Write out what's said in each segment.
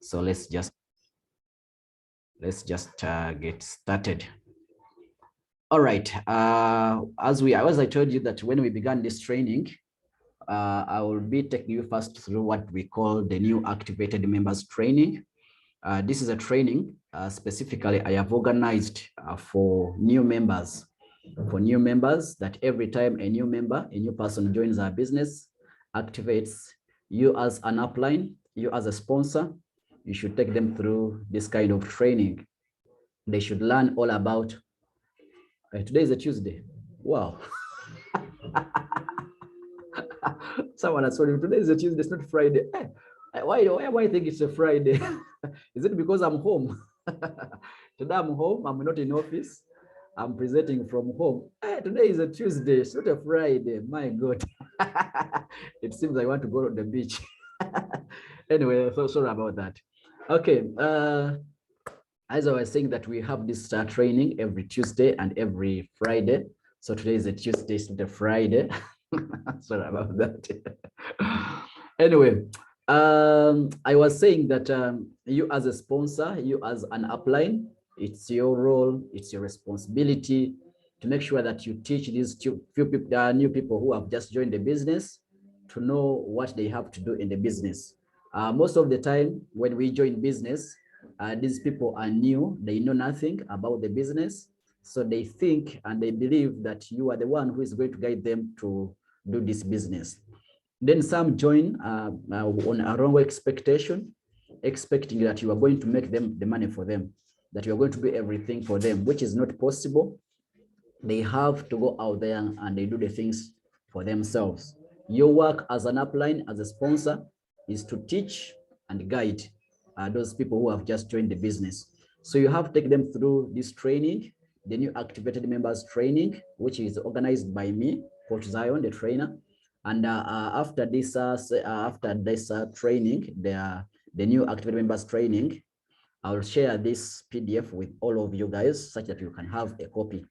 So let's just get started. All right. As I told you that when we began this training, I will be taking you first through what we call the new activated members training. This is a training specifically I have organized for new members. For new members, that every time a new person joins our business, activates, you as an upline, you as a sponsor, you should take them through this kind of training. They should learn all about. Today is a Tuesday. Wow. Someone has told me today is a Tuesday, it's not Friday. Why do I think it's a Friday? Is it because I'm home? Today I'm home, I'm not in office. I'm presenting from home. Today is a Tuesday, it's not a Friday. My God. It seems I want to go to the beach. Anyway, so sorry about that. Okay. As I was saying that we have this training every Tuesday and every Friday. So today is a Tuesday, it's not a Friday. Sorry about that. Anyway, I was saying that you as a sponsor, you as an upline, it's your role, it's your responsibility to make sure that you teach these new people who have just joined the business to know what they have to do in the business. Most of the time when we join business, these people are new, they know nothing about the business. So they think and they believe that you are the one who is going to guide them to do this business. Then some join on a wrong expectation, expecting that you are going to make them the money for them, that you are going to do everything for them, which is not possible. They have to go out there and they do the things for themselves. Your work as an upline, as a sponsor, is to teach and guide those people who have just joined the business. So you have to take them through this training, the new activated members training, which is organized by me, Coach Zion, the trainer. And after this training, the new activated members training, I'll share this PDF with all of you guys such that you can have a copy.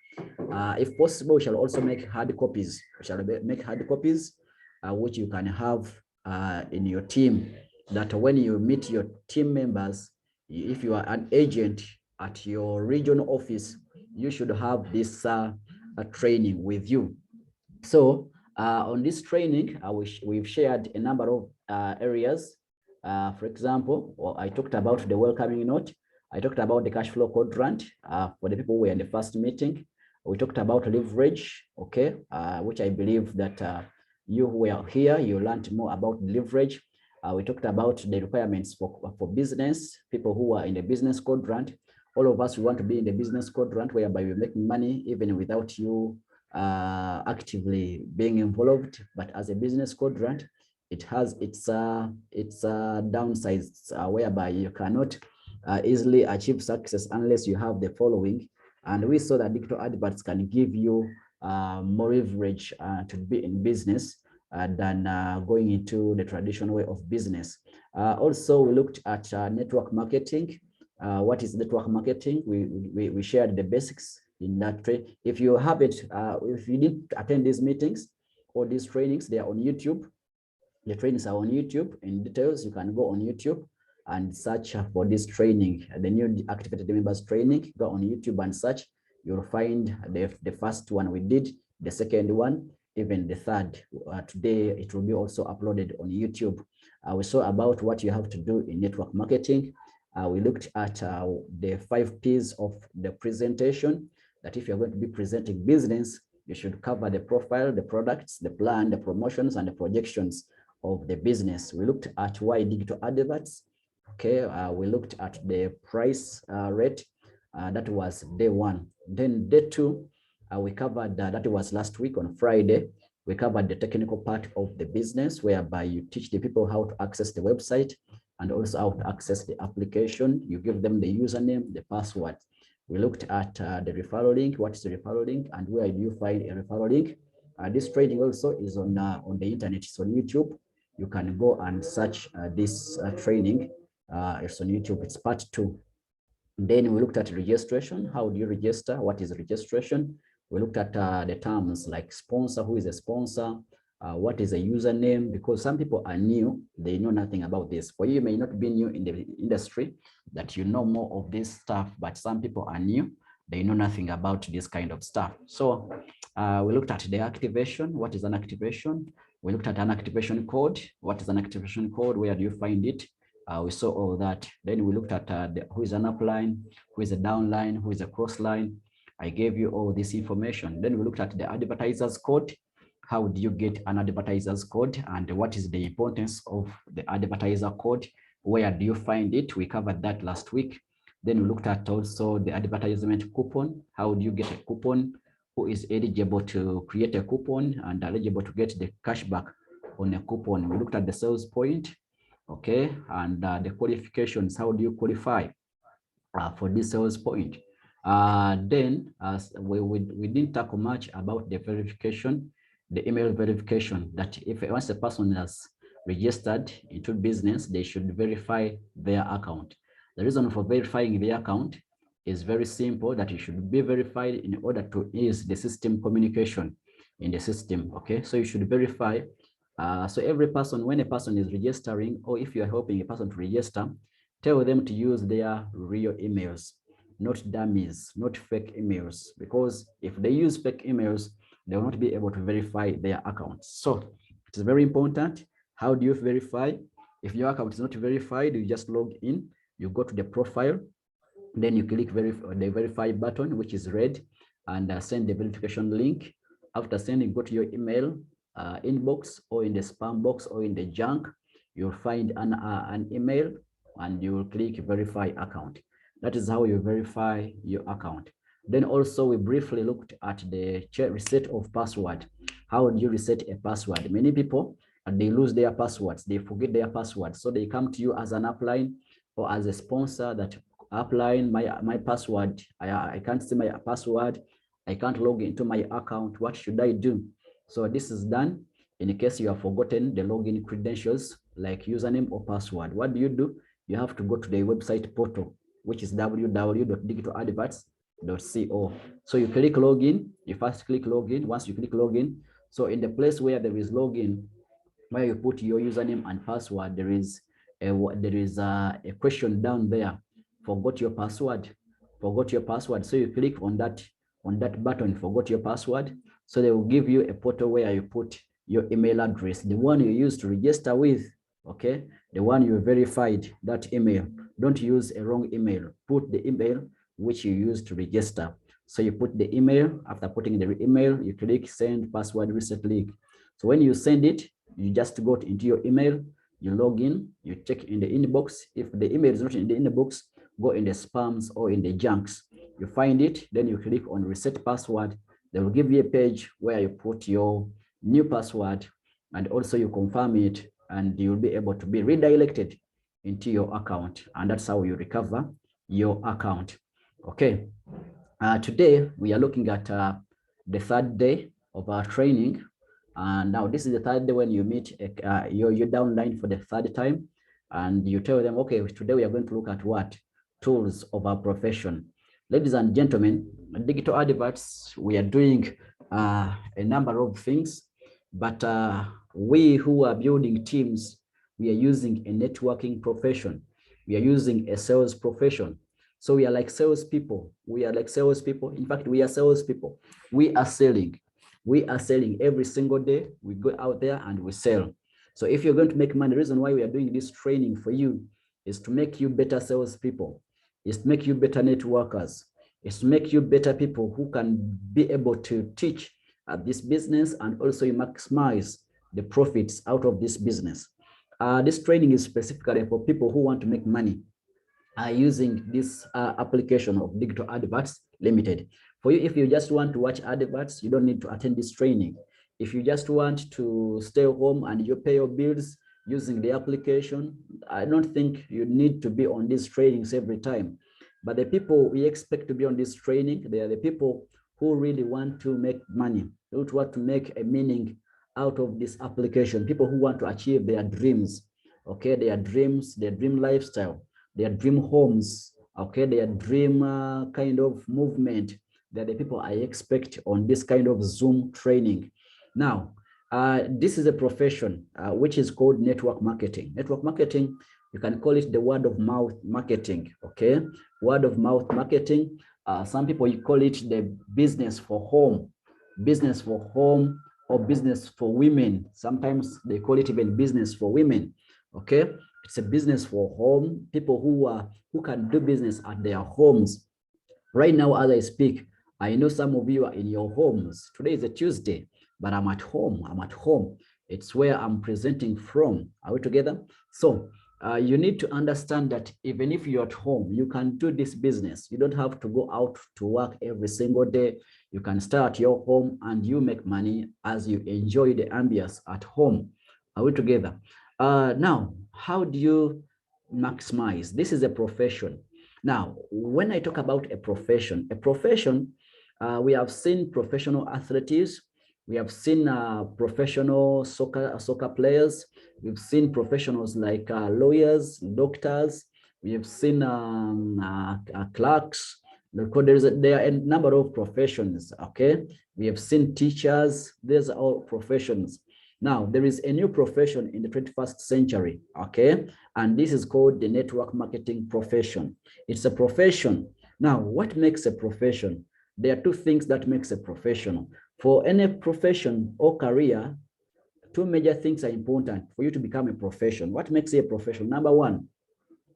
If possible, we shall also make hard copies. We shall make hard copies, which you can have in your team, that when you meet your team members, if you are an agent at your regional office, you should have this training with you. So on this training, we've shared a number of areas. For example, I talked about the welcoming note. I talked about the cash flow quadrant for the people who were in the first meeting. We talked about leverage, okay, which I believe that you who were here, you learned more about leverage. We talked about the requirements for business, people who are in the business quadrant. All of us, we want to be in the business quadrant whereby we're making money even without you actively being involved. But as a business quadrant, it has its downsides whereby you cannot easily achieve success unless you have the following. And we saw that digital adverts can give you more leverage to be in business than going into the traditional way of business. Also, we looked at network marketing. What is network marketing? We shared the basics in that trade. If you have it, if you didn't attend these meetings or these trainings, they are on YouTube. The trainings are on YouTube. In details, you can go on YouTube and search for this training, the new activated members training. Go on YouTube and search. You'll find the first one we did, the second one, even the third. Today, it will be also uploaded on YouTube. We saw about what you have to do in network marketing. We looked at the 5 P's of the presentation, that if you're going to be presenting business, you should cover the profile, the products, the plan, the promotions, and the projections of the business. We looked at why digital adverts. Okay, we looked at the price rate. That was day 1. Then day 2, we covered that was last week on Friday. We covered the technical part of the business, whereby you teach the people how to access the website and also how to access the application. You give them the username, the password. We looked at the referral link. What is the referral link and where do you find a referral link? This training also is on the internet. It's on YouTube. You can go and search this training. It's on YouTube. It's part 2. Then we looked at registration. How do you register? What is registration? We looked at the terms like sponsor, who is a sponsor, what is a username, because some people are new, they know nothing about this. For you, you may not be new in the industry, that you know more of this stuff, but some people are new, they know nothing about this kind of stuff. So we looked at the activation. What is an activation? We looked at an activation code. What is an activation code? Where do you find it? We saw all that. Then we looked at who is an upline, who is a downline, who is a crossline. I gave you all this information. Then we looked at the advertiser's code. How do you get an advertiser's code, and what is the importance of the advertiser code? Where do you find it? We covered that last week. Then we looked at also the advertisement coupon. How do you get a coupon? Who is eligible to create a coupon and eligible to get the cashback on a coupon? We looked at the sales point, okay, and the qualifications. How do you qualify for this sales point? Then we didn't talk much about the verification, the email verification, that if once a person has registered into business, they should verify their account. The reason for verifying the account is very simple, that it should be verified in order to ease the system communication in the system, okay? So you should verify. So every person, when a person is registering, or if you're helping a person to register, tell them to use their real emails, not dummies, not fake emails, because if they use fake emails, they will not be able to verify their accounts. So it is very important. How do you verify? If your account is not verified, you just log in, you go to the profile, then you click the verify button, which is red, and send the verification link. After sending, go to your email inbox, or in the spam box, or in the junk, you'll find an email, and you will click verify account. That is how you verify your account. Then also we briefly looked at the reset of password. How do you reset a password? Many people, they lose their passwords, they forget their passwords. So they come to you as an upline or as a sponsor, that upline, my password, I can't see my password, I can't log into my account, what should I do? So this is done in case you have forgotten the login credentials, like username or password. What do? You have to go to the website portal, which is www.digitaladverts.co. So you click login, you first click login. Once you click login, so in the place where there is login, where you put your username and password, there is a question down there. Forgot your password. Forgot your password. So you click on that button, forgot your password. So they will give you a portal where you put your email address, the one you used to register with, okay? The one you verified, that email. Don't use a wrong email. Put the email which you used to register. So you put the email. After putting the email, you click send password reset link. So when you send it, you just go into your email, you log in, you check in the inbox. If the email is not in the inbox, go in the spams or in the junks. You find it, then you click on reset password. They will give you a page where you put your new password, and also you confirm it, and you'll be able to be redirected into your account. And that's how you recover your account. Okay. Today, we are looking at the third day of our training. And now this is the third day when you meet your downline for the third time, and you tell them, okay, today we are going to look at what? Tools of our profession. Ladies and gentlemen, digital adverts, we are doing a number of things, but we who are building teams, we are using a networking profession. We are using a sales profession. So we are like salespeople. We are like salespeople. In fact, we are salespeople. We are selling. We are selling every single day. We go out there and we sell. So if you're going to make money, the reason why we are doing this training for you is to make you better salespeople. Is to make you better networkers. Is to make you better people who can be able to teach this business, and also you maximize the profits out of this business. This training is specifically for people who want to make money using this application of Digital Adverts Limited. For you, if you just want to watch adverts, you don't need to attend this training. If you just want to stay home and you pay your bills using the application, I don't think you need to be on these trainings every time. But the people we expect to be on this training, they are the people who really want to make money, who want to make a meaning out of this application, people who want to achieve their dreams, okay, their dreams, their dream lifestyle, their dream homes, okay, their dream kind of movement. They're the people I expect on this kind of Zoom training. Now, This is a profession which is called network marketing. Network marketing, you can call it the word of mouth marketing, okay? Word of mouth marketing. Some people you call it the business for home, or business for women. Sometimes they call it even business for women, okay? It's a business for home, people who can do business at their homes. Right now, as I speak, I know some of you are in your homes. Today is a Tuesday, but I'm at home. I'm at home. It's where I'm presenting from. Are we together? So you need to understand that even if you're at home, you can do this business. You don't have to go out to work every single day. You can start your home and you make money as you enjoy the ambience at home. Are we together? Now, how do you maximize? This is a profession. Now, when I talk about a profession, we have seen professional athletes, we have seen professional soccer players, we've seen professionals like lawyers, doctors, we have seen clerks. There are a number of professions, okay? We have seen teachers, these are all professions. Now, there is a new profession in the 21st century, okay? And this is called the network marketing profession. It's a profession. Now, what makes a profession? There are two things that makes a profession. For any profession or career, two major things are important for you to become a profession. What makes it a profession? Number one,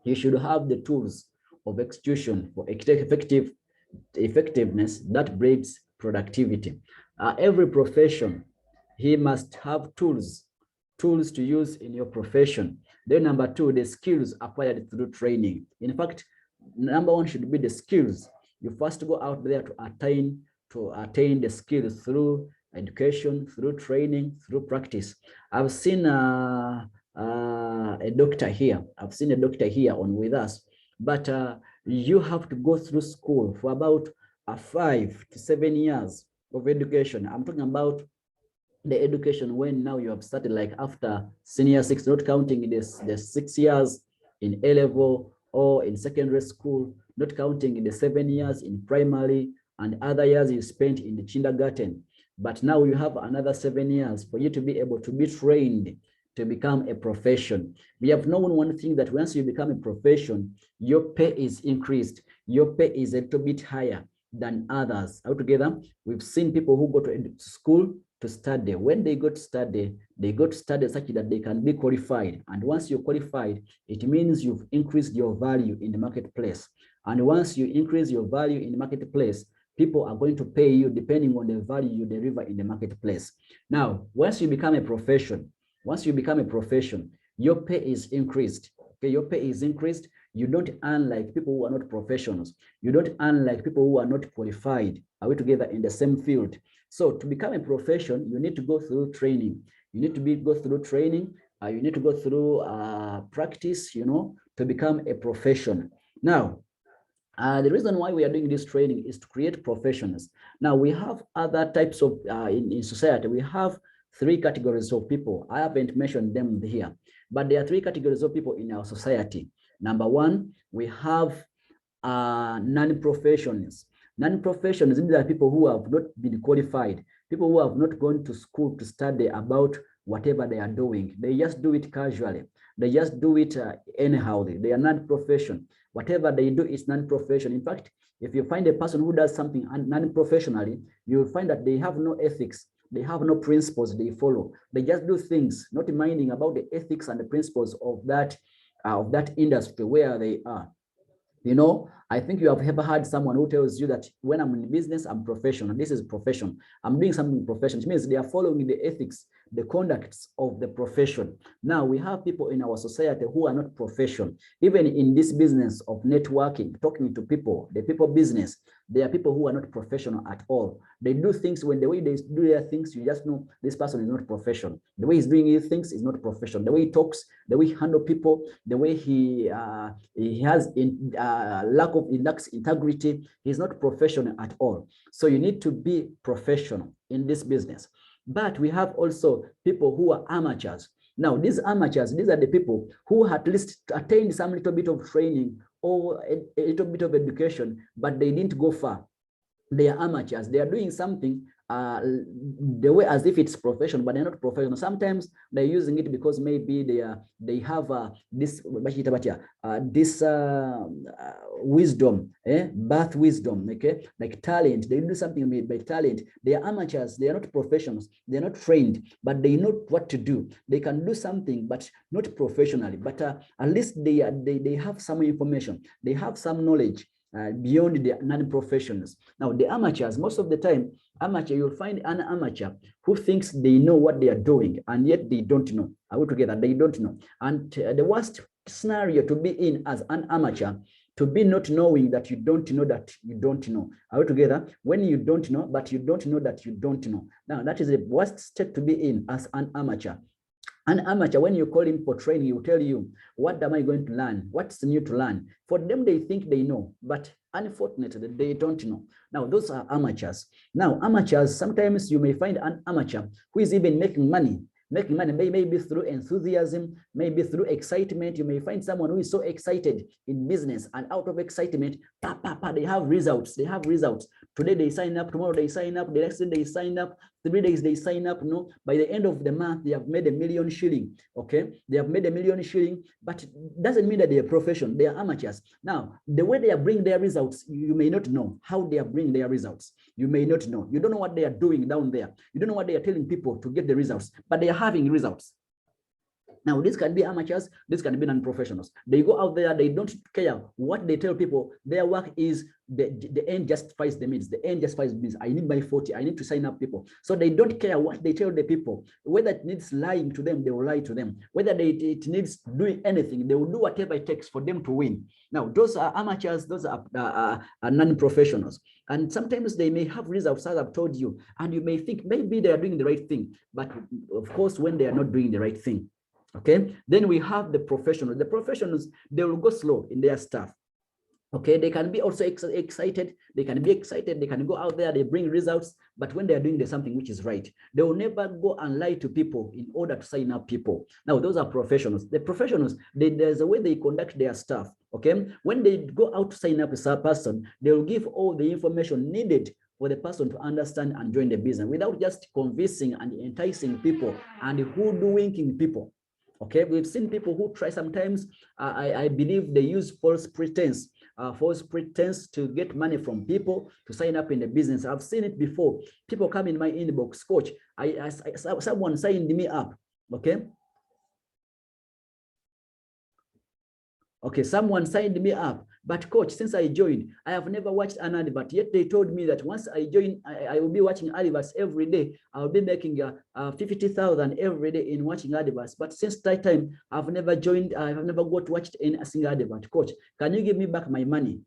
you should have the tools of execution for effectiveness that breeds productivity. Every profession, he must have tools to use in your profession. Then number two, the skills acquired through training. In fact, number one should be the skills. You first go out there to attain the skills through education, through training, through practice. I've seen a doctor here. I've seen a doctor here on with us, but you have to go through school for about 5 to 7 years of education. I'm talking about the education when now you have started, like after senior 6, not counting this the 6 years in A level or in secondary school, not counting the 7 years in primary and other years you spent in the kindergarten. But now you have another 7 years for you to be able to be trained to become a profession. We have known one thing, that once you become a profession, your pay is increased. Your pay is a little bit higher than others. Altogether, we've seen people who go to school to study. When they go to study such that they can be qualified. And once you're qualified, it means you've increased your value in the marketplace. And once you increase your value in the marketplace, people are going to pay you depending on the value you deliver in the marketplace. Now, once you become a profession, your pay is increased. Okay, your pay is increased. You don't earn like people who are not professionals. You don't earn like people who are not qualified. Are we together in the same field? So to become a profession, you need to go through training. You need to go through training. You need to go through practice, to become a profession. Now, the reason why we are doing this training is to create professionals. Now, we have other types of, in society, we have 3 categories of people. I haven't mentioned them here, but there are 3 categories of people in our society. Number one, we have non-professionals. Non-professionals, these are people who have not been qualified, people who have not gone to school to study about whatever they are doing. They just do it casually. They just do it anyhow. They are non-professional. Whatever they do is non-professional. In fact, if you find a person who does something non-professionally, you will find that they have no ethics. They have no principles they follow. They just do things, not minding about the ethics and the principles of that industry where they are. I think you have ever heard someone who tells you that when I'm in business, I'm professional. This is profession. I'm doing something professional. It means they are following the ethics, the conducts of the profession. Now, we have people in our society who are not professional. Even in this business of networking, talking to people, the people business, there are people who are not professional at all. They do things, when the way they do their things, you just know this person is not professional. The way he's doing his things is not professional. The way he talks, the way he handles people, the way he has lacks integrity, he's not professional at all. So you need to be professional in this business. But we have also people who are amateurs. Now, these amateurs, these are the people who at least attained some little bit of training or a little bit of education, but they didn't go far. They are amateurs. They are doing something the way as if it's professional, but they're not professional. Sometimes they're using it because maybe they have this wisdom, birth wisdom, okay, like talent. They do something by talent. They are amateurs. They are not professionals. They are not trained, but they know what to do. They can do something, but not professionally. But at least they have some information. They have some knowledge. Beyond the non-professionals. Now, the amateurs, most of the time, you'll find an amateur who thinks they know what they are doing, and yet they don't know. Altogether, they don't know. And the worst scenario to be in as an amateur, to be not knowing that you don't know that you don't know. Altogether, when you don't know, but you don't know that you don't know. Now, that is the worst state to be in as an amateur. An amateur, when you call him for training, he will tell you, what am I going to learn? What's new to learn? For them, they think they know, but unfortunately, they don't know. Now, those are amateurs. Now, amateurs, sometimes you may find an amateur who is even making money, maybe through enthusiasm, maybe through excitement. You may find someone who is so excited in business, and out of excitement, they have results. They have results. Today they sign up, tomorrow they sign up, the next day they sign up, 3 days they sign up. No, by the end of the month, they have made $1 million shilling. Okay, they have made $1 million shilling, but it doesn't mean that they are professional. They are amateurs. Now, the way they are bringing their results, you may not know how they are bringing their results. You may not know. You don't know what they are doing down there. You don't know what they are telling people to get the results, but they are having results. Now, this can be amateurs, this can be non-professionals. They go out there, they don't care what they tell people. Their work is the end justifies the means. The end justifies the means. I need my 40, I need to sign up people. So they don't care what they tell the people. Whether it needs lying to them, they will lie to them. Whether it needs doing anything, they will do whatever it takes for them to win. Now, those are amateurs, those are non-professionals. And sometimes they may have results, as I've told you, and you may think maybe they are doing the right thing. But of course, when they are not doing the right thing, okay, then we have the professionals. The professionals, they will go slow in their stuff. Okay, they can be also excited. They can be excited. They can go out there, they bring results. But when they are doing something which is right, they will never go and lie to people in order to sign up people. Now, those are professionals. The professionals, there's a way they conduct their stuff. Okay, when they go out to sign up a person, they will give all the information needed for the person to understand and join the business without just convincing and enticing people and hoodwinking people. Okay, we've seen people who try sometimes, I believe they use false pretense to get money from people to sign up in the business. I've seen it before. People come in my inbox, coach, someone signed me up, okay? Okay, someone signed me up, but coach, since I joined, I have never watched an advert. Yet they told me that once I join, I will be watching adverts every day. I'll be making 50,000 every day in watching adverts. But since that time, I've never joined. I've never got to watch any single advert. Coach, can you give me back my money?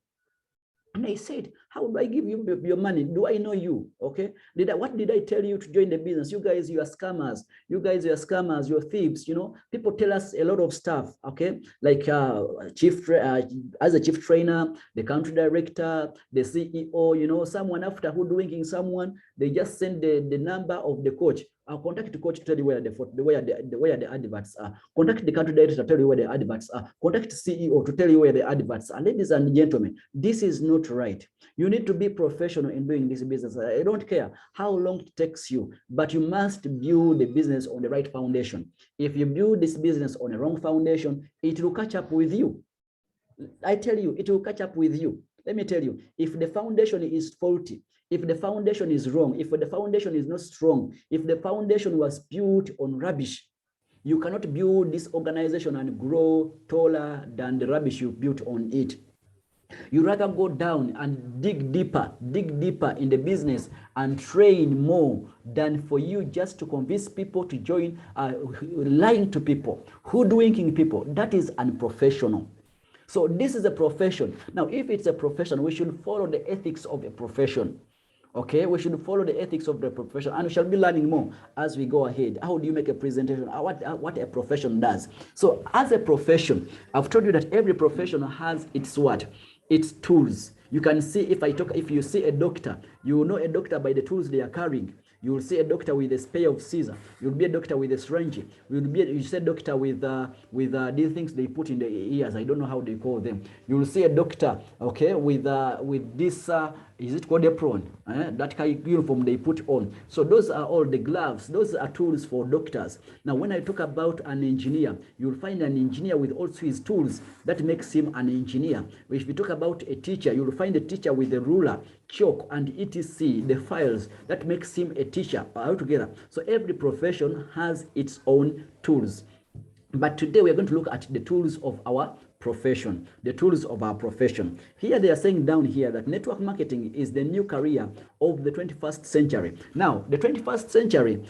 And I said, how do I give you your money? Do I know you? Okay. What did I tell you to join the business? You guys, you are scammers. You guys, you are scammers. You're thieves. You know, people tell us a lot of stuff. Okay. Like as a chief trainer, the country director, the CEO, you know, someone after hoodwinking someone, they just send the number of the coach. I'll contact the coach to tell you where the adverts are. Contact the country director to tell you where the adverts are. Contact the CEO to tell you where the adverts are. Ladies and gentlemen, this is not right. You need to be professional in doing this business. I don't care how long it takes you, but you must build the business on the right foundation. If you build this business on a wrong foundation, it will catch up with you. I tell you, it will catch up with you. Let me tell you, if the foundation is faulty, if the foundation is wrong, if the foundation is not strong, if the foundation was built on rubbish, you cannot build this organization and grow taller than the rubbish you built on it. You rather go down and dig deeper in the business and train more than for you just to convince people to join, lying to people, hoodwinking people. That is unprofessional. So this is a profession. Now, if it's a profession, we should follow the ethics of a profession. Okay, we should follow the ethics of the profession, and we shall be learning more as we go ahead. How do you make a presentation? What a profession does. So as a profession, I've told you that every profession has its what? Its tools. You can see, if you see a doctor, you will know a doctor by the tools they are carrying. You will see a doctor with a spear of Caesar. You'll be a doctor with a syringe. You see a doctor with these things they put in the ears. I don't know how they call them. You will see a doctor, okay, with this Is it called apron? That kind of uniform they put on. So those are all the gloves. Those are tools for doctors. Now, when I talk about an engineer, you'll find an engineer with also his tools that makes him an engineer. If you talk about a teacher, you'll find a teacher with a ruler, chalk, and etc. The files that makes him a teacher altogether. So every profession has its own tools. But today we're going to look at the tools of our profession, the tools of our profession. Here they are saying down here that network marketing is the new career of the 21st century. Now, the 21st century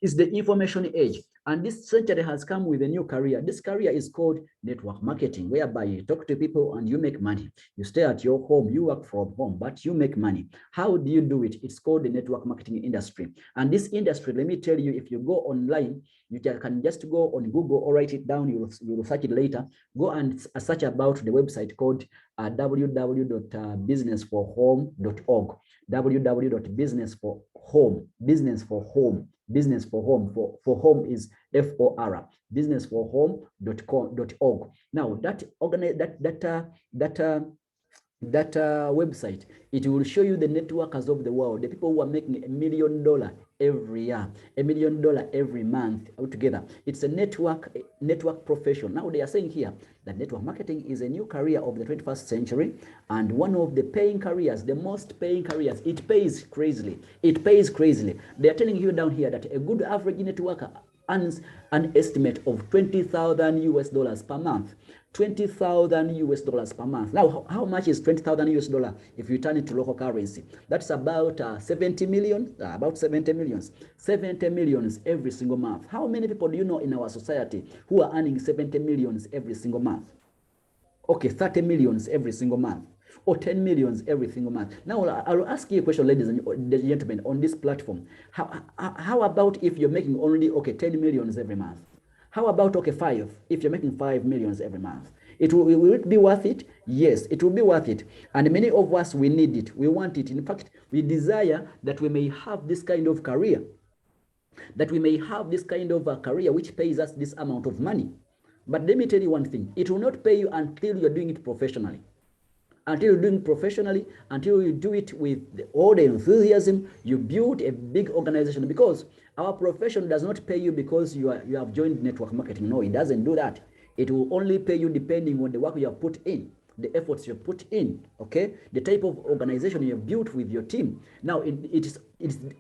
is the information age, and this century has come with a new career. This career is called network marketing, whereby you talk to people and you make money. You stay at your home, you work from home, but you make money. How do you do it? It's called the network marketing industry. And this industry, let me tell you, if you go online, you can just go on Google or write it down. You will search it later. Go and search about the website called www.businessforhome.org. www.businessforhome, business for home, for home is FOR, businessforhome.org. Now that website, it will show you the networkers of the world, the people who are making $1 million every year, $1 million every month altogether. It's a network profession. Now they are saying here that network marketing is a new career of the 21st century, and one of the paying careers, the most paying careers. It pays crazily. It pays crazily. They are telling you down here that a good average networker earns an estimate of $20,000 per month. $20,000 per month. Now, how much is $20,000 if you turn it to local currency? That's about 70 million, about 70 millions. 70 millions every single month. How many people do you know in our society who are earning 70 millions every single month? Okay, 30 millions every single month, or 10 millions every single month. Now, I'll ask you a question, ladies and gentlemen, on this platform. How about if you're making only, 10 millions every month? How about, 5, if you're making 5 millions every month? Will it be worth it? Yes, it will be worth it. And many of us, we need it. We want it. In fact, we desire that we may have this kind of career, which pays us this amount of money. But let me tell you one thing. It will not pay you until you're doing it professionally. Until you're doing it professionally, until you do it with all the enthusiasm, you build a big organization. Because our profession does not pay you because you have joined network marketing. No, it doesn't do that. It will only pay you depending on the work you have put in, the efforts you have put in, okay? The type of organization you have built with your team. Now, it's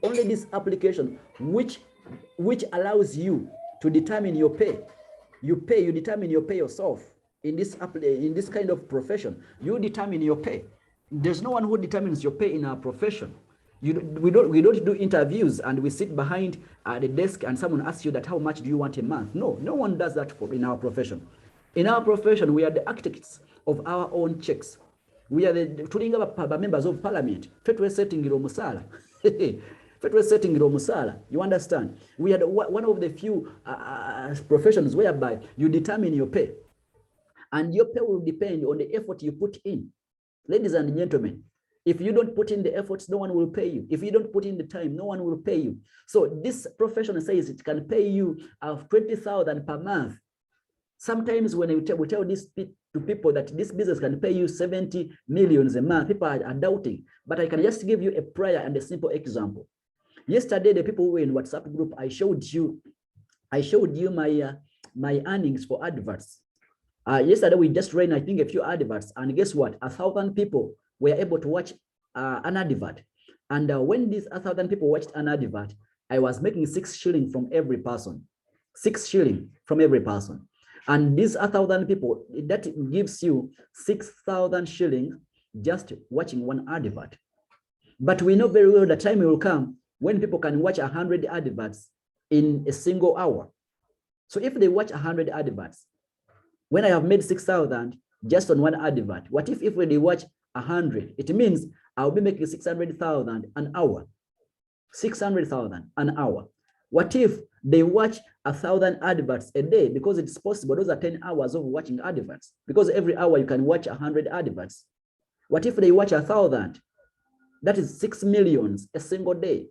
only this application which allows you to determine your pay. You determine your pay yourself. In this kind of profession, you determine your pay. There's no one who determines your pay in our profession. We don't do interviews and we sit behind the desk and someone asks you that how much do you want a month? No one does that in our profession. In our profession, we are the architects of our own checks. We are the members of parliament. You understand? We are one of the few professions whereby you determine your pay. And your pay will depend on the effort you put in. Ladies and gentlemen, if you don't put in the efforts, no one will pay you. If you don't put in the time, no one will pay you. So this profession says it can pay you $20,000 per month. Sometimes when we tell this to people that this business can pay you 70 millions a month, people are doubting. But I can just give you a prior and a simple example. Yesterday, the people who were in WhatsApp group, I showed you my earnings for adverts. Yesterday, we just ran, I think, a few adverts, and guess what? 1,000 people were able to watch an advert. And when these 1,000 people watched an advert, I was making 6 shillings from every person. 6 shillings from every person. And these 1,000 people, that gives you 6,000 shillings just watching one advert. But we know very well the time will come when people can watch 100 adverts in a single hour. So if they watch 100 adverts, when I have made 6,000 just on one advert, what if they watch 100? It means I'll be making 600,000 an hour. 600,000 an hour. What if they watch 1,000 adverts a day? Because it's possible. Those are 10 hours of watching adverts. Because every hour you can watch 100 adverts. What if they watch 1,000? That is 6 millions a single day.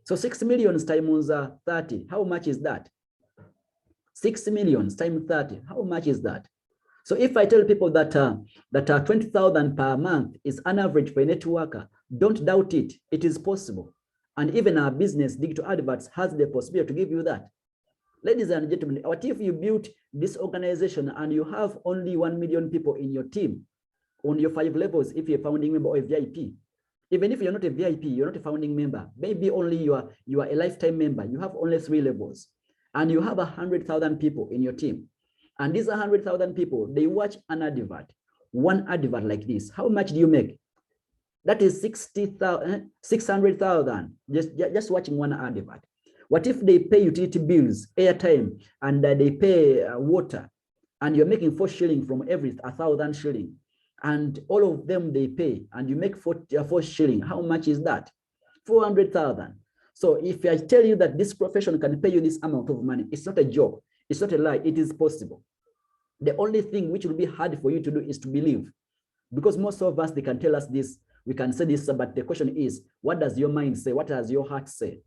So 6 millions times 30. How much is that? 6 millions times 30. How much is that? So if I tell people that 20,000 per month is an average for a networker, don't doubt it. It is possible. And even our business, Digital Adverts, has the possibility to give you that. Ladies and gentlemen, what if you built this organization and you have only 1 million people in your team on your 5 levels if you're a founding member or a VIP? Even if you're not a VIP, you're not a founding member, maybe only you are a lifetime member, you have only 3 levels, and you have 100,000 people in your team. And these 100,000 people, they watch an advert, one advert like this. How much do you make? That is 60,000, 600,000 just watching one advert. What if they pay utility bills, airtime, and they pay water, and you're making 4 shilling from every 1,000 shilling, and all of them they pay, and you make 4 shilling? How much is that? 400,000. So if I tell you that this profession can pay you this amount of money, it's not a joke, it's not a lie, it is possible. The only thing which will be hard for you to do is to believe, because most of us, they can tell us this, we can say this, but the question is, what does your mind say? What does your heart say?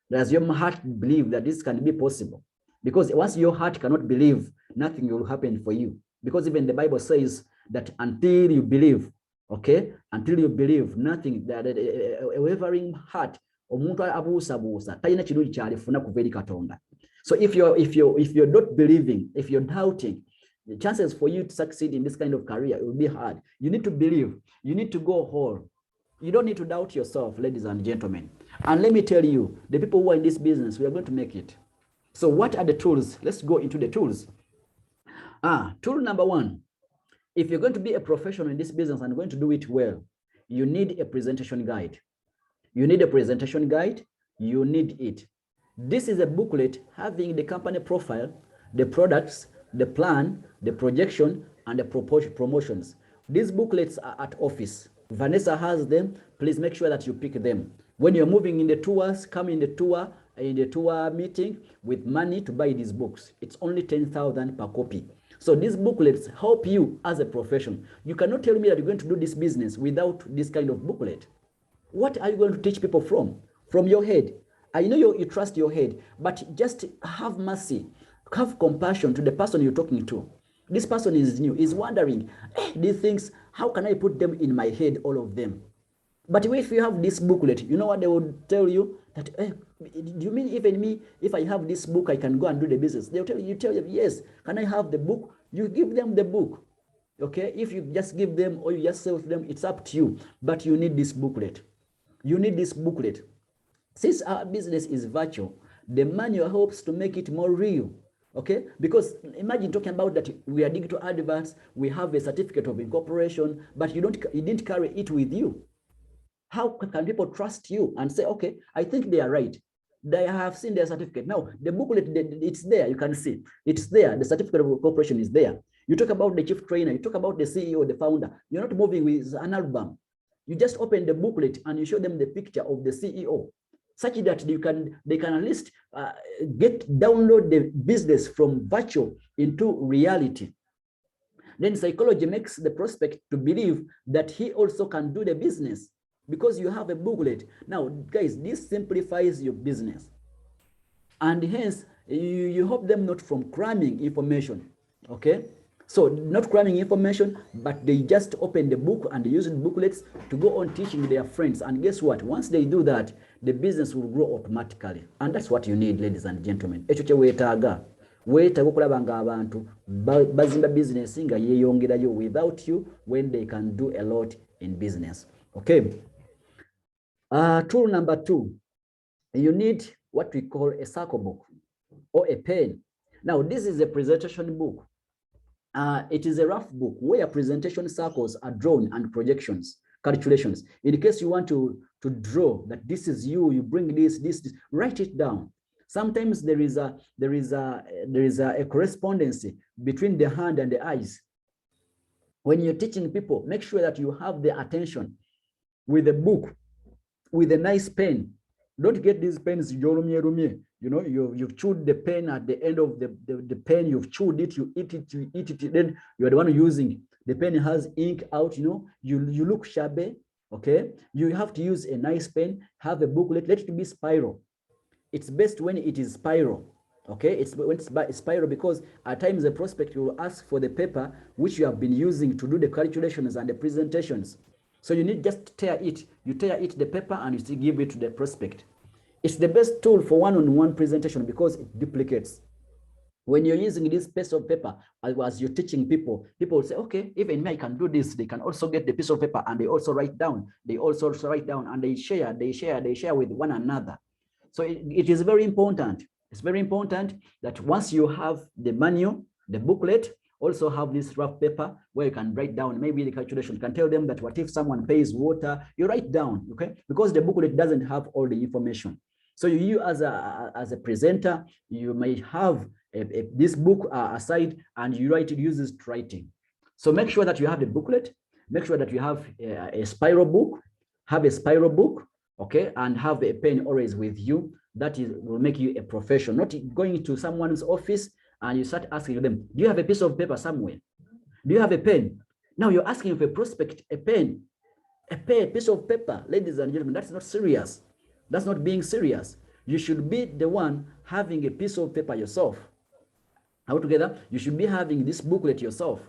Does your heart believe that this can be possible? Because once your heart cannot believe, nothing will happen for you. Because even the Bible says that until you believe, okay, until you believe, nothing, that a wavering heart, omuntu abuusabuusa talina kirungi kyalifuna kuva eri Katonda. So if you're not believing, if you're doubting, the chances for you to succeed in this kind of career, it will be hard. You need to believe. You need to go whole. You don't need to doubt yourself, ladies and gentlemen. And let me tell you, the people who are in this business, we are going to make it. So what are the tools? Let's go into the tools. Tool number 1, if you're going to be a professional in this business and going to do it well, you need a presentation guide. You need a presentation guide. You need it. This is a booklet having the company profile, the products, the plan, the projection, and the promotions. These booklets are at office. Vanessa has them. Please make sure that you pick them. When you're moving in the tours, come in the tour meeting with money to buy these books. It's only 10,000 per copy. So these booklets help you as a profession. You cannot tell me that you're going to do this business without this kind of booklet. What are you going to teach people from? From your head. I know you trust your head, but just have mercy, have compassion to the person you're talking to. This person is new, is wondering, these things, how can I put them in my head, all of them? But if you have this booklet, you know what they will tell you? That, do you mean even me, if I have this book, I can go and do the business? They'll tell you, yes, can I have the book? You give them the book. Okay, if you just give them or you just sell them, it's up to you. But you need this booklet. You need this booklet. Since our business is virtual, the manual helps to make it more real. Okay, because imagine talking about that we are Digital Adverts, we have a certificate of incorporation, but you didn't carry it with you. How can people trust you and say, okay, I think they are right? They have seen their certificate. Now, the booklet, it's there, you can see. It's there, the certificate of incorporation is there. You talk about the chief trainer, you talk about the CEO, the founder. You're not moving with an album. You just open the booklet and you show them the picture of the CEO, such that they can at least download the business from virtual into reality. Then psychology makes the prospect to believe that he also can do the business because you have a booklet. Now, guys, this simplifies your business. And hence, you help them not from cramming information, okay? So not cramming information, but they just open the book and they use booklets to go on teaching their friends. And guess what? Once they do that, the business will grow automatically. And that's what you need, ladies and gentlemen. Ekyo kye weetaaga. Weetaaga okulaba nga abantu bazimba business nga yeeyongerayo without you when they can do a lot in business. Okay. Tool number 2, you need what we call a circle book or a pen. Now, this is a presentation book. It is a rough book where presentation circles are drawn and projections, calculations. In case you want to draw that this is you, you bring this, write it down. Sometimes there is a correspondence between the hand and the eyes. When you're teaching people, make sure that you have their attention with a book, with a nice pen. Don't get these pens, you know, you've chewed the pen at the end of the pen, you've chewed it, you eat it, then you're the one using. The pen has ink out, you know, you look shabby, okay? You have to use a nice pen, have a booklet, let it be spiral. It's best when it is spiral. Okay, it's by spiral because at times the prospect will ask for the paper which you have been using to do the calculations and the presentations. So you need just tear it. You tear it the paper and you still give it to the prospect. It's the best tool for one-on-one presentation because it duplicates. When you're using this piece of paper, as you're teaching people, people will say, okay, even me, I can do this. They can also get the piece of paper and they also write down. They also write down and they share with one another. So it is very important. It's very important that once you have the manual, the booklet, also have this rough paper where you can write down maybe the calculation. You can tell them that what if someone pays water, you write down, okay? Because the booklet doesn't have all the information. So you as a presenter, you may have this book aside and you write it, uses writing. So make sure that you have the booklet, make sure that you have a spiral book, okay, and have a pen always with you. That will make you a professional, not going to someone's office and you start asking them, do you have a piece of paper somewhere? Do you have a pen? Now you're asking for a prospect, a pen, a piece of paper. Ladies and gentlemen, that's not serious. That's not being serious. You should be the one having a piece of paper yourself. Altogether, you should be having this booklet yourself.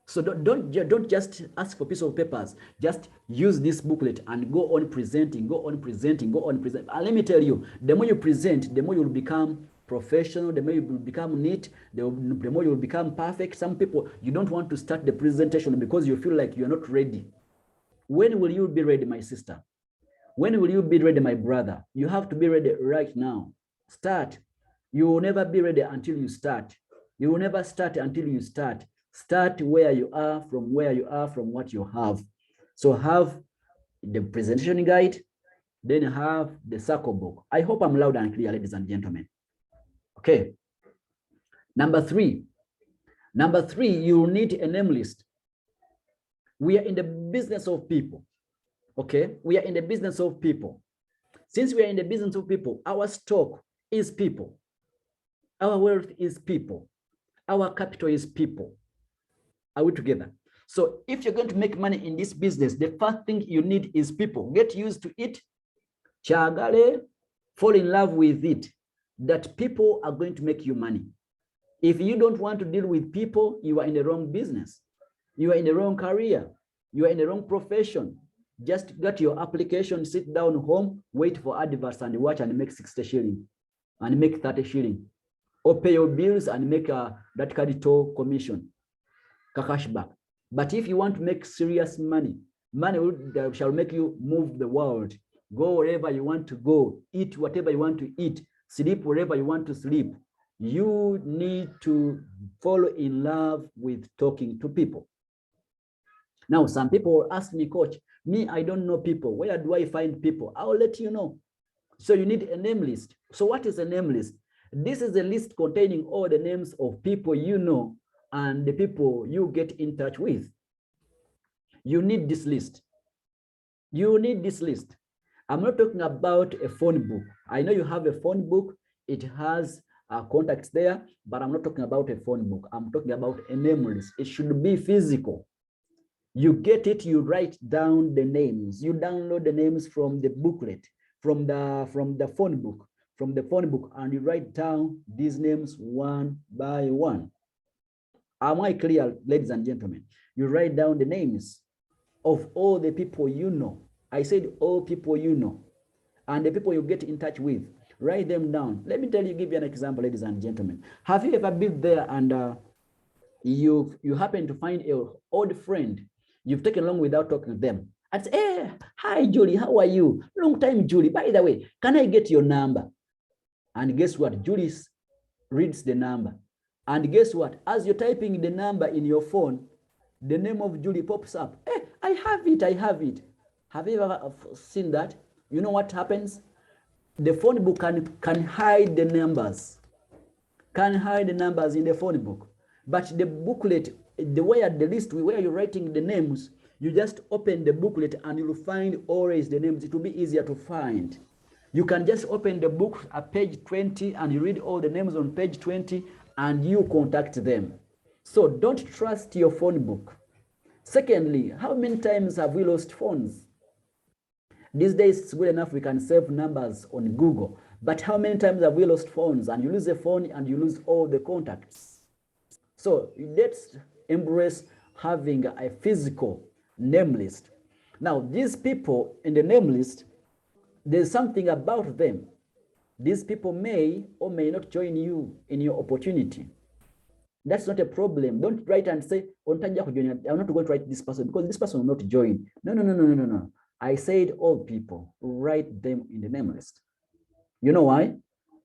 So don't just ask for piece of papers. Just use this booklet and go on presenting, And let me tell you, the more you present, the more you will become professional, the more you will become neat, the more you will become perfect. Some people, you don't want to start the presentation because you feel like you're not ready. When will you be ready, my sister? When will you be ready, my brother? You have to be ready right now. Start. You will never be ready until you start. You will never start until you start. Start where you are, from what you have. So have the presentation guide, then have the circle book. I hope I'm loud and clear, ladies and gentlemen. Okay. Number three, you need a name list. We are in the business of people. Okay, we are in the business of people. Since we are in the business of people, our stock is people. Our wealth is people. Our capital is people. Are we together? So if you're going to make money in this business, the first thing you need is people. Get used to it. Chagale, fall in love with it. That people are going to make you money. If you don't want to deal with people, you are in the wrong business. You are in the wrong career. You are in the wrong profession. Just get your application, sit down home, wait for adverts and watch and make 60 shilling and make 30 shilling. Or pay your bills and make that capital commission, cashback. But if you want to make serious money, money shall make you move the world, go wherever you want to go, eat whatever you want to eat, sleep wherever you want to sleep. You need to fall in love with talking to people. Now, some people ask me, coach, me, I don't know people. Where do I find people? I'll let you know. So you need a name list. So what is a name list? This is a list containing all the names of people you know and the people you get in touch with. You need this list. You need this list. I'm not talking about a phone book. I know you have a phone book. It has contacts there, but I'm not talking about a phone book. I'm talking about a name list. It should be physical. You get it, you write down the names. You download the names from the booklet, from the phone book, and you write down these names one by one. Am I clear, ladies and gentlemen? You write down the names of all the people you know. I said all people you know, and the people you get in touch with. Write them down. Let me give you an example, ladies and gentlemen. Have you ever been there and you happen to find an old friend you've taken long without talking to them? And say, hey, hi, Julie, how are you? Long time, Julie. By the way, can I get your number? And guess what? Julie reads the number. And guess what? As you're typing the number in your phone, the name of Julie pops up. Hey, I have it. Have you ever seen that? You know what happens? The phone book can hide the numbers. Can hide the numbers in the phone book. But the booklet, the list where you're writing the names, you just open the booklet and you'll find always the names. It will be easier to find. You can just open the book at page 20 and you read all the names on page 20 and you contact them. So don't trust your phone book. Secondly, how many times have we lost phones? These days, it's good enough we can save numbers on Google, But how many times have we lost phones? And you lose a phone and you lose all the contacts. So let's embrace having a physical name list. Now, these people in the name list, there's something about them. These people may or may not join you in your opportunity. That's not a problem. Don't write and say, I'm not going to write this person because this person will not join. No. I said all people, write them in the name list. You know why?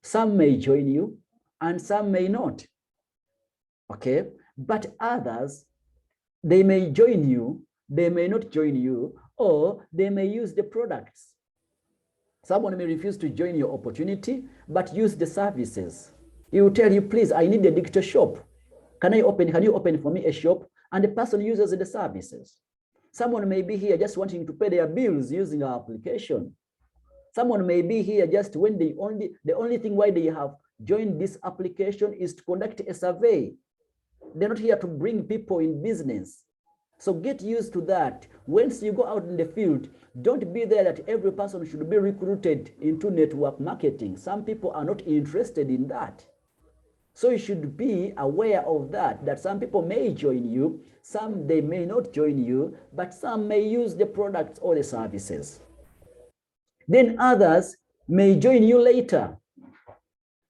Some may join you and some may not. Okay? But others, they may join you, they may not join you, or they may use the products. Someone may refuse to join your opportunity, but use the services. He will tell you, please, I need a digital shop. Can you open for me a shop? And the person uses the services. Someone may be here just wanting to pay their bills using our application. Someone may be here just when the only thing why they have joined this application is to conduct a survey. They're not here to bring people in business. So get used to that. Once you go out in the field, don't be there that every person should be recruited into network marketing. Some people are not interested in that. So you should be aware of that some people may join you, some they may not join you, but some may use the products or the services. Then others may join you later.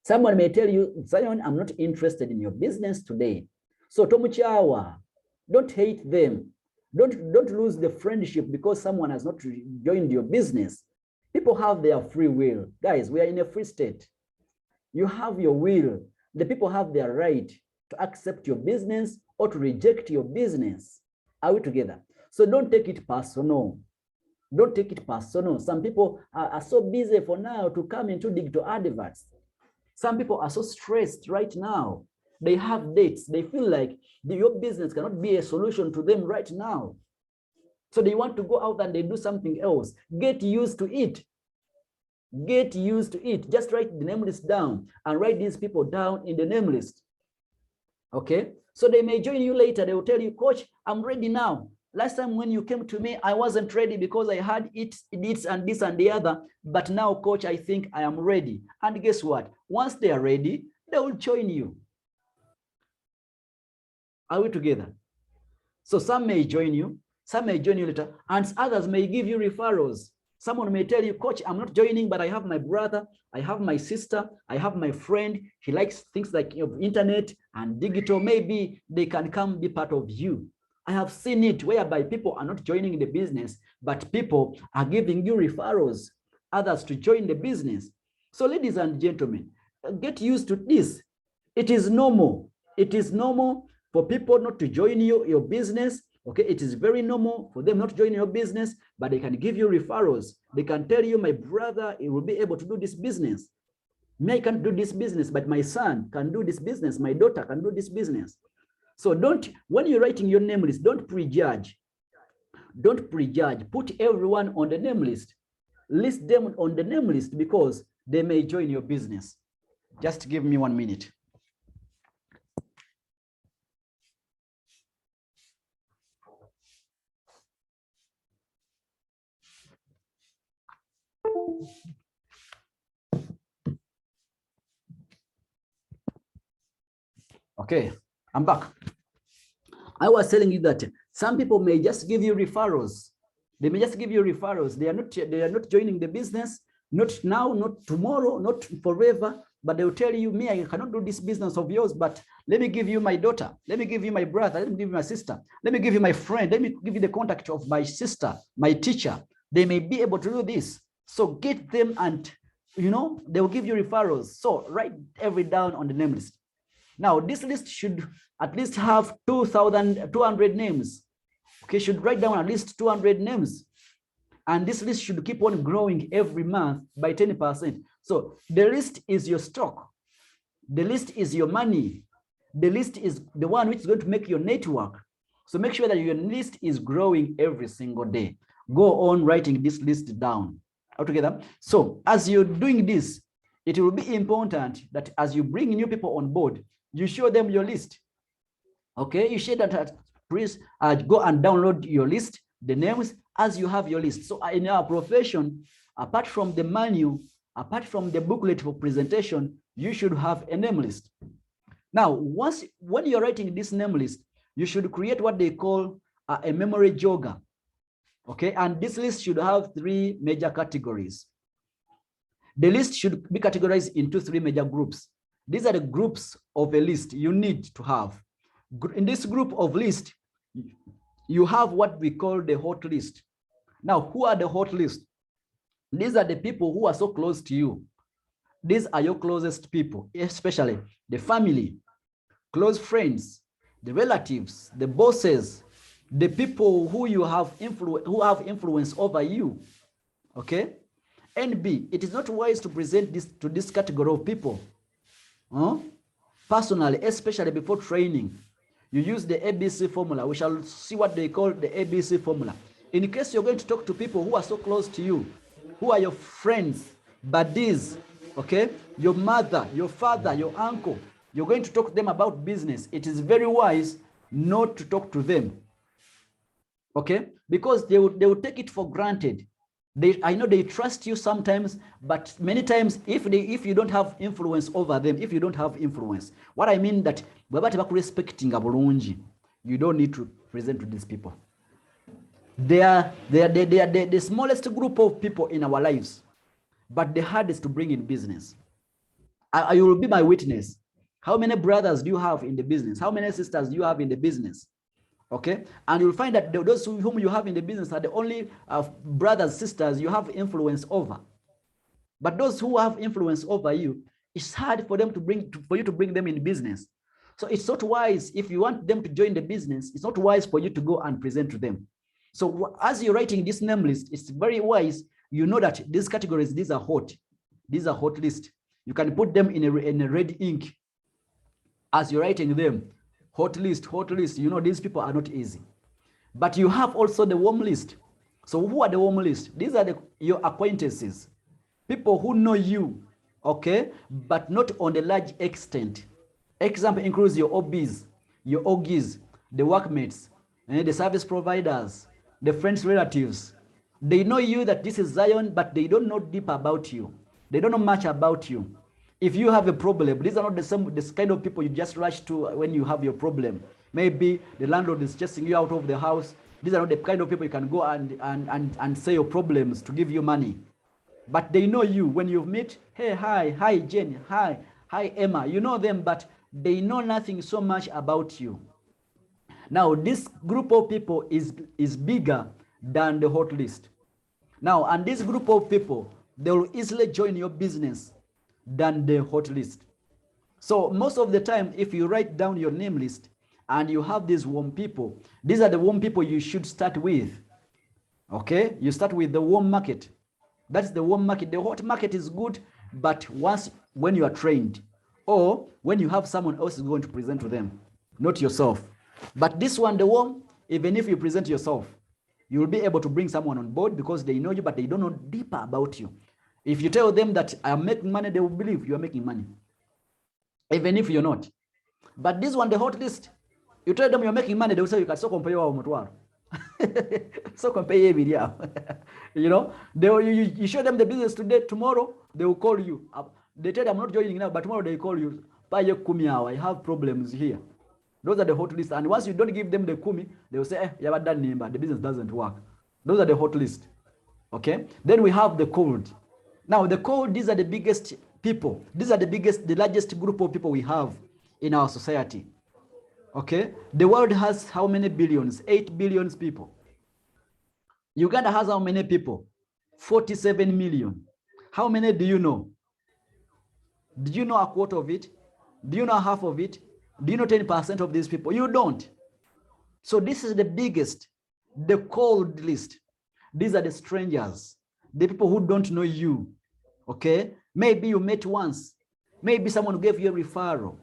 Someone may tell you, Zion, I'm not interested in your business today. So Tomuchawa, don't hate them. Don't lose the friendship because someone has not joined your business. People have their free will. Guys, we are in a free state. You have your will. The people have their right to accept your business or to reject your business. Are we together? So don't take it personal. Don't take it personal. Some people are so busy for now to come into digital adverts. Some people are so stressed right now. They have dates. They feel like your business cannot be a solution to them right now. So they want to go out and they do something else. Get used to it. Get used to it. Just write the name list down and write these people down in the name list. Okay? So they may join you later. They will tell you, Coach, I'm ready now. Last time when you came to me, I wasn't ready because I had this and this and the other. But now, Coach, I think I am ready. And guess what? Once they are ready, they will join you. Are we together? So some may join you later, and others may give you referrals. Someone may tell you, Coach, I'm not joining, but I have my brother, I have my sister, I have my friend. He likes things like internet and digital. Maybe they can come be part of you. I have seen it whereby people are not joining the business, but people are giving you referrals, others to join the business. So ladies and gentlemen, get used to this. It is normal. It is normal for people not to join your business. Okay, it is very normal for them not to join your business, but they can give you referrals. They can tell you, my brother, he will be able to do this business. Me, I can't do this business, but my son can do this business. My daughter can do this business. So when you're writing your name list, don't prejudge. Don't prejudge. Put everyone on the name list. List them on the name list because they may join your business. Just give me 1 minute. Okay, I'm back. I was telling you that some people may just give you referrals. They may just give you referrals. They are not joining the business, not now, not tomorrow, not forever, but they will tell you, me, I cannot do this business of yours, but let me give you my daughter. Let me give you my brother. Let me give you my sister. Let me give you my friend. Let me give you the contact of my sister, my teacher. They may be able to do this. So get them and, they will give you referrals. So write every down on the name list. Now, this list should at least have 2,200 names. Okay, should write down at least 200 names. And this list should keep on growing every month by 10%. So the list is your stock. The list is your money. The list is the one which is going to make your network. So make sure that your list is growing every single day. Go on writing this list down. Altogether. So as you're doing this, it will be important that as you bring new people on board, you show them your list. Okay, you share that. Please go and download your list, the names, as you have your list. So in our profession, apart from the manual, Apart from the booklet for presentation, you should have a name list. Now, when you're writing this name list, you should create what they call a memory jogger. Okay, and this list should have 3 major categories. The list should be categorized into 3 major groups. These are the groups of a list you need to have. In this group of list, you have what we call the hot list. Now, who are the hot list? These are the people who are so close to you. These are your closest people, especially the family, close friends, the relatives, the bosses, the people who you have influence over you. Okay? And B, it is not wise to present this to this category of people. Personally, especially before training, you use the ABC formula. We shall see what they call the ABC formula. In case you're going to talk to people who are so close to you, who are your friends, buddies, okay, your mother, your father, your uncle, you're going to talk to them about business. It is very wise not to talk to them, okay, because they will take it for granted. I know they trust you sometimes, but many times if you don't have influence over them, if you don't have influence, what I mean that respecting you don't need to present to these people. They are the smallest group of people in our lives, but the hardest to bring in business. You will be my witness. How many brothers do you have in the business? How many sisters do you have in the business? Okay, and you'll find that those whom you have in the business are the only brothers, sisters you have influence over. But those who have influence over you, it's hard for them for you to bring them in business. So it's not wise. If you want them to join the business, it's not wise for you to go and present to them. So as you're writing this name list, it's very wise. You know that these categories, these are hot. These are hot list. You can put them in a red ink as you're writing them. Hot list, you know, these people are not easy. But you have also the warm list. So who are the warm list? These are your acquaintances, people who know you, okay, but not on a large extent. Example includes your OBs, your OGs, the workmates, the service providers, the friends, relatives. They know you that this is Zion, but they don't know deep about you. They don't know much about you. If you have a problem, these are not the kind of people you just rush to when you have your problem. Maybe the landlord is chasing you out of the house. These are not the kind of people you can go and say your problems to give you money. But they know you. When you meet, hey, hi, Jenny, hi, Emma. You know them, but they know nothing so much about you. Now, this group of people is bigger than the hot list. Now, and this group of people, they will easily join your business than the hot list. So most of the time, if you write down your name list and you have these warm people, these are the warm people you should start with. Okay, you start with the warm market. That's the warm market. The hot market is good, but when you are trained or when you have someone else is going to present to them, not yourself. But this one, the warm, even if you present yourself, you will be able to bring someone on board because they know you, but they don't know deeper about you. If you tell them that I am making money, they will believe you are making money, even if you're not. But this one, the hot list, you tell them you're making money, they will say you can so compare your so compare video. You know, you show them the business today, tomorrow they will call you. They tell them I'm not joining now, but tomorrow they call you. I have problems here. Those are the hot list. And once you don't give them the kumi, they will say, the business doesn't work. Those are the hot list. Okay. Then we have the cold. Now, the cold, these are the biggest people. These are the largest group of people we have in our society. Okay. The world has how many billions? 8 billion people. Uganda has how many people? 47 million. How many do you know? Did you know a quarter of it? Do you know half of it? Do you know 10% of these people? You don't. So this is the biggest, the cold list. These are the strangers, the people who don't know you. Okay? Maybe you met once. Maybe someone gave you a referral.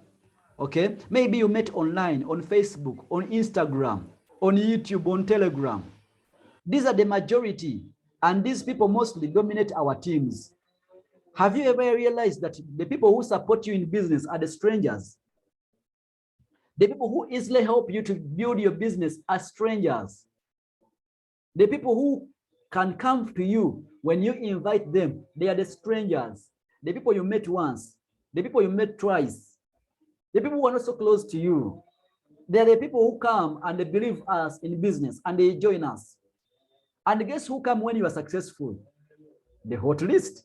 Okay? Maybe you met online, on Facebook, on Instagram, on YouTube, on Telegram. These are the majority. And these people mostly dominate our teams. Have you ever realized that the people who support you in business are the strangers? The people who easily help you to build your business are strangers. The people who can come to you when you invite them. They are the strangers, the people you met once, the people you met twice, the people who are not so close to you. They are the people who come and they believe us in business and they join us. And guess who come when you are successful? The hot list.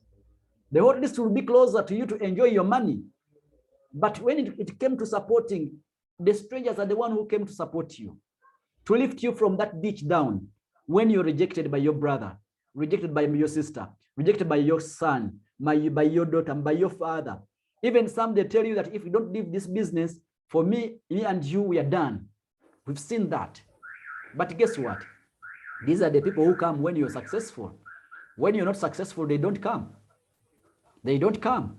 The hot list will be closer to you to enjoy your money. But when it came to supporting, the strangers are the one who came to support you, to lift you from that ditch down when you're rejected by your brother, rejected by your sister, rejected by your son, by your daughter, by your father. Even some, they tell you that if you don't leave this business, for me and you, we are done. We've seen that. But guess what? These are the people who come when you're successful. When you're not successful, they don't come. They don't come.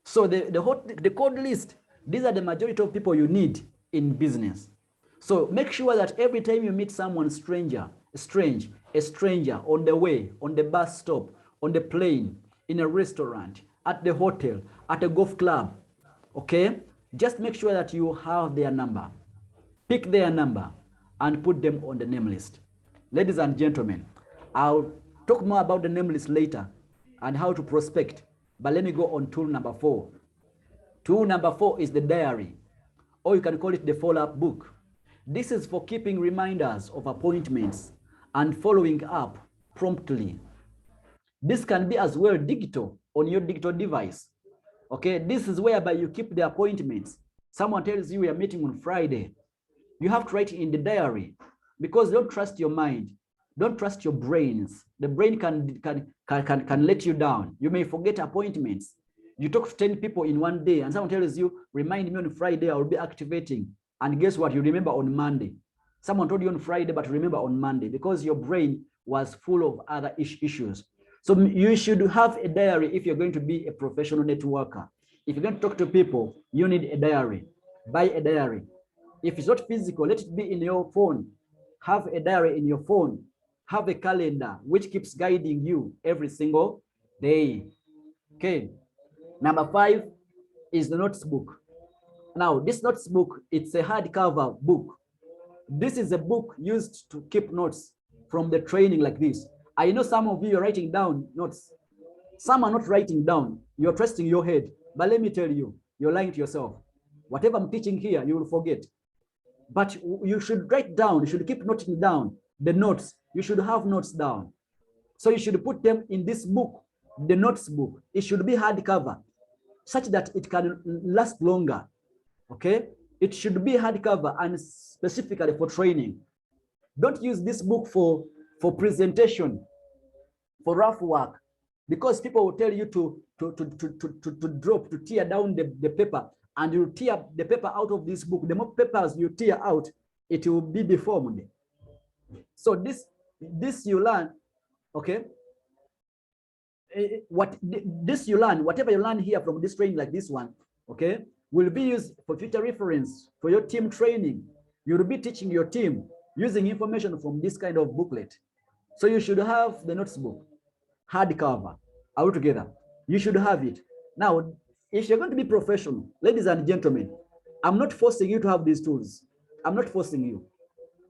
So the code list, these are the majority of people you need in business. So make sure that every time you meet someone strange, a stranger on the way, on the bus stop, on the plane, in a restaurant, at the hotel, at a golf club, okay? Just make sure that you have their number. Pick their number and put them on the name list. Ladies and gentlemen, I'll talk more about the name list later and how to prospect. But let me go on tool number 4. Tool number 4 is the diary, or you can call it the follow-up book. This is for keeping reminders of appointments and following up promptly. This can be as well digital on your digital device. Okay, this is whereby you keep the appointments. Someone tells you we are meeting on Friday. You have to write it in the diary, because don't trust your mind. Don't trust your brains. The brain can let you down. You may forget appointments. You talk to 10 people in one day and someone tells you, remind me on Friday, I will be activating. And guess what? You remember on Monday. Someone told you on Friday, but remember on Monday, because your brain was full of other issues. So you should have a diary if you're going to be a professional networker. If you're going to talk to people, you need a diary. Buy a diary. If it's not physical, let it be in your phone. Have a diary in your phone. Have a calendar which keeps guiding you every single day. Okay. Number 5 is the notebook. Now, this notebook, it's a hardcover book. This is a book used to keep notes from the training like this. I know some of you are writing down notes. Some are not writing down. You're trusting your head. But let me tell you, you're lying to yourself. Whatever I'm teaching here, you will forget. But you should write down. You should keep noting down the notes. You should have notes down. So you should put them in this book, the notes book. It should be hardcover, such that it can last longer. Okay? It should be hardcover and specifically for training. Don't use this book for presentation, for rough work, because people will tell you to tear down the paper, and you tear the paper out of this book. The more papers you tear out, it will be deformed. So this you learn, okay? This you learn, whatever you learn here from this training like this one, okay, will be used for future reference for your team training. You'll be teaching your team using information from this kind of booklet. So you should have the notes book, hardcover, altogether. You should have it. Now, if you're going to be professional, ladies and gentlemen, I'm not forcing you to have these tools. I'm not forcing you.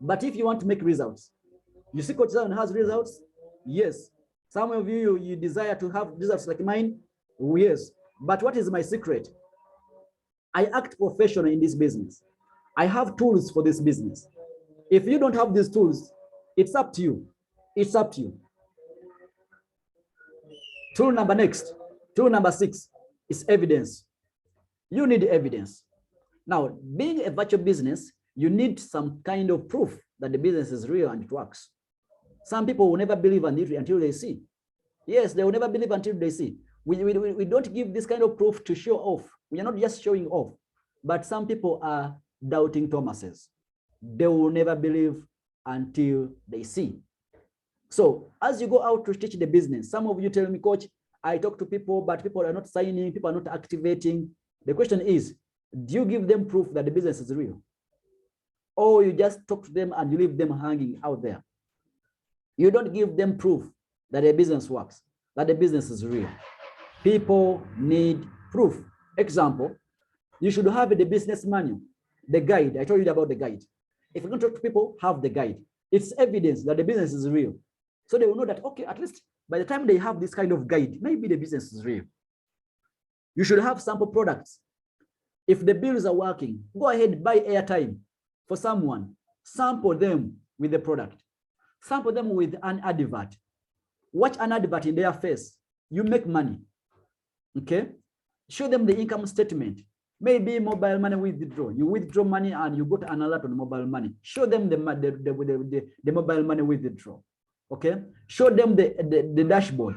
But if you want to make results, you see Coach Zion has results? Yes. Some of you desire to have results like mine? Yes. But what is my secret? I act professional in this business. I have tools for this business. If you don't have these tools, it's up to you. It's up to you. Tool number 6 is evidence. You need evidence. Now, being a virtual business, you need some kind of proof that the business is real and it works. Some people will never believe until they see. Yes, they will never believe until they see. We don't give this kind of proof to show off. We are not just showing off. But some people are doubting Thomases. They will never believe until they see. So as you go out to teach the business, some of you tell me, Coach, I talk to people, but people are not signing, people are not activating. The question is, do you give them proof that the business is real? Or you just talk to them and you leave them hanging out there? You don't give them proof that the business works, that the business is real. People need proof. Example, you should have the business manual, the guide. I told you about the guide. If you're going to talk to people, have the guide. It's evidence that the business is real. So they will know that, okay, at least by the time they have this kind of guide, maybe the business is real. You should have sample products. If the bills are working, go ahead, buy airtime for someone. Sample them with the product. Sample them with an advert. Watch an advert in their face. You make money. Okay? Show them the income statement. Maybe mobile money withdraw. You withdraw money and you got an alert on mobile money. Show them the mobile money withdraw. Okay? Show them the dashboard.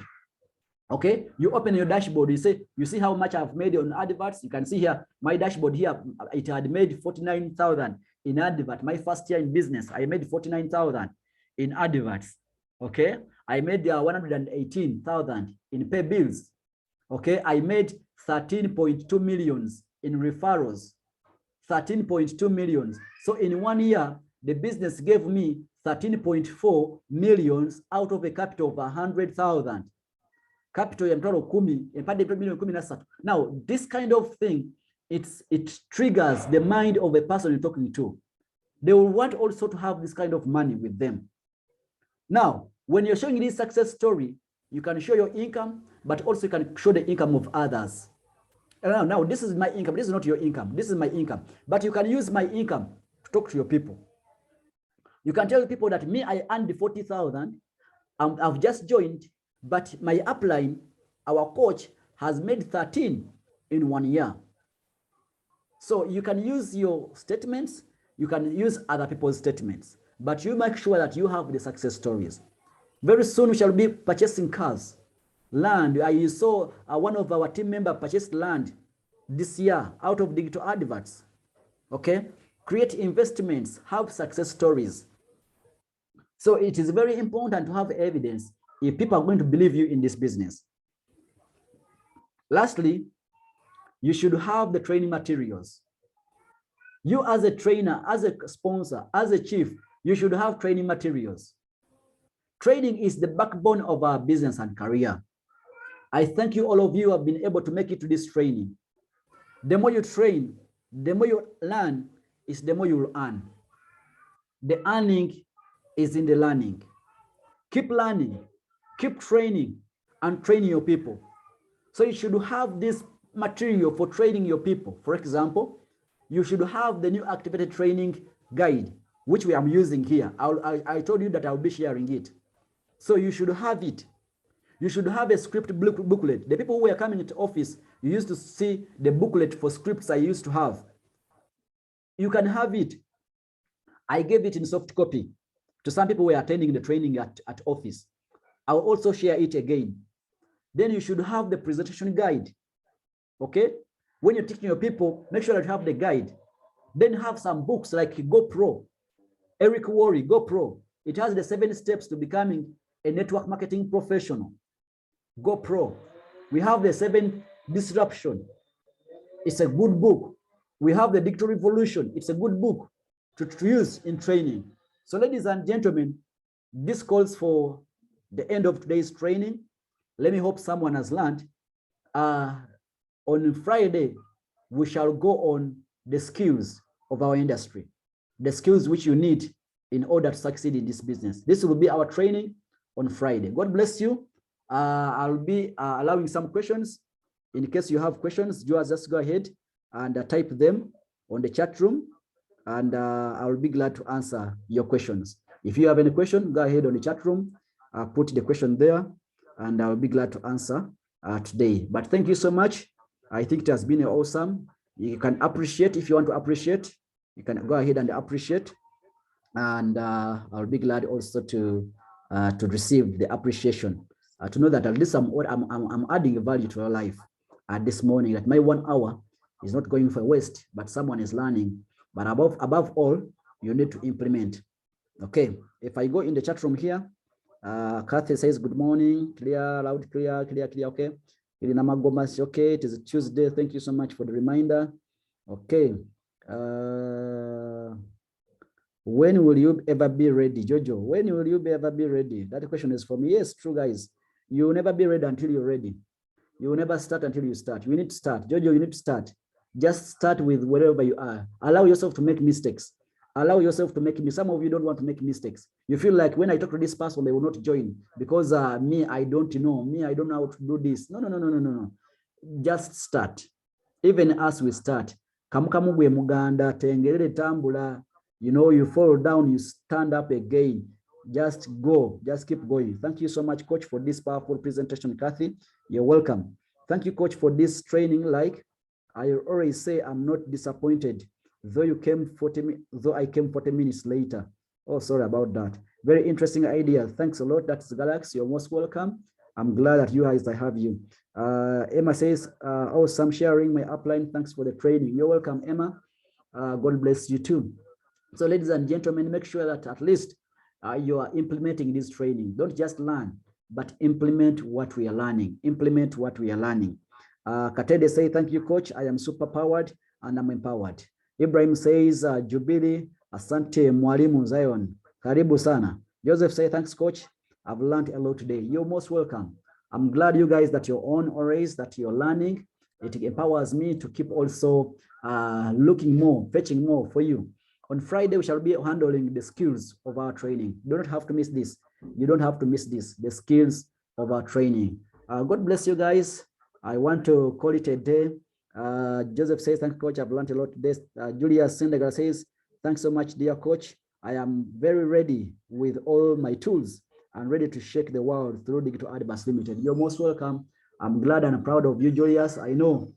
Okay, you open your dashboard, you say, you see how much I've made on adverts. You can see here, my dashboard here, it had made 49,000 in advert. My first year in business, I made 49,000 in adverts. Okay, I made 118,000 in pay bills. Okay, I made 13.2 millions in referrals, 13.2 millions. So in 1 year, the business gave me 13.4 millions out of a capital of 100,000. Capital ya mtwalo 10 mpande milioni 13. Now this kind of thing, it triggers the mind of a person you're talking to. They will want also to have this kind of money with them. Now when you're showing this success story, you can show your income, but also you can show the income of others. Now this is my income, this is not your income, this is my income, but you can use my income to talk to your people. You can tell people that me, I earned 40,000, I've just joined, but my upline, our coach, has made 13 in 1 year. So you can use your statements, you can use other people's statements, but you make sure that you have the success stories. Very soon we shall be purchasing cars, land. I saw one of our team members purchased land this year out of digital adverts. Okay, create investments, have success stories. So it is very important to have evidence if people are going to believe you in this business. Lastly, you should have the training materials. You as a trainer, as a sponsor, as a chief, you should have training materials. Training is the backbone of our business and career. I thank you, all of you have been able to make it to this training. The more you train, the more you learn, is the more you will earn. The earning is in the learning. Keep learning, keep training, and training your people. So you should have this material for training your people. For example, you should have the new activated training guide, which we are using here. I told you that I'll be sharing it. So you should have it. You should have a script booklet. The people who are coming into office, you used to see the booklet for scripts I used to have. You can have it. I gave it in soft copy to some people who are attending the training at office. I'll also share it again. Then you should have the presentation guide. Okay? When you're teaching your people, make sure that you have the guide. Then have some books like GoPro, Eric Worre, GoPro. It has the 7 steps to becoming a network marketing professional. GoPro. We have the 7 disruption. It's a good book. We have the Digital Revolution. It's a good book to use in training. So ladies and gentlemen, this calls for the end of today's training. Let me hope someone has learned. On Friday, we shall go on the skills of our industry, the skills which you need in order to succeed in this business. This will be our training on Friday. God bless you. I'll be allowing some questions. In case you have questions, just go ahead and type them on the chat room, and I'll be glad to answer your questions. If you have any question, go ahead on the chat room, put the question there, and I'll be glad to answer today. But thank you so much. I think it has been awesome. You can appreciate. If you want to appreciate, you can go ahead and appreciate, and I'll be glad also to receive the appreciation, to know that at least I'm adding value to your life this morning, that my 1 hour is not going for waste, but someone is learning. But above all, you need to implement. Okay, if I go in the chat room here, Kathy says, good morning, clear, loud, clear, clear, clear. Okay. Irina Magomas, okay, it is a Tuesday. Thank you so much for the reminder. Okay. When will you ever be ready, Jojo? When will you ever be ready? That question is for me. Yes, true, guys. You will never be ready until you're ready. You will never start until you start. You need to start. Jojo, you need to start. Just start with wherever you are. Allow yourself to make mistakes. Allow yourself to make mistakes. Some of you don't want to make mistakes. You feel like when I talk to this person, they will not join because me, I don't know. Me, I don't know how to do this. No, no, no, no, no, no. Just start. Even as we start, kamukambwe muganda tengerere tambula. You know, you fall down, you stand up again. Just go, just keep going. Thank you so much, Coach, for this powerful presentation, Kathy. You're welcome. Thank you, Coach, for this training. Like I always say, I'm not disappointed, though I came 40 minutes later. Oh, sorry about that. Very interesting idea. Thanks a lot. That's Galaxy. You're most welcome. I'm glad that you guys, I have you. Emma says, awesome sharing my upline. Thanks for the training. You're welcome, Emma. God bless you too. So ladies and gentlemen, make sure that at least you are implementing this training. Don't just learn, but implement what we are learning. Implement what we are learning. Katede say, thank you, coach. I am super powered and I'm empowered. Ibrahim says, Jubilee, asante mwalimu Zion. Karibu sana. Joseph say, thanks, coach. I've learned a lot today. You're most welcome. I'm glad you guys that you're on always, that you're learning. It empowers me to keep also looking more, fetching more for you. On Friday, we shall be handling the skills of our training. You don't have to miss this. You don't have to miss this, the skills of our training. God bless you guys. I want to call it a day. Joseph says, thanks, coach. I've learned a lot today. Julia Sendegar says, thanks so much, dear coach. I am very ready with all my tools and ready to shake the world through Digital Adverts Limited. You're most welcome. I'm glad and proud of you, Julius. I know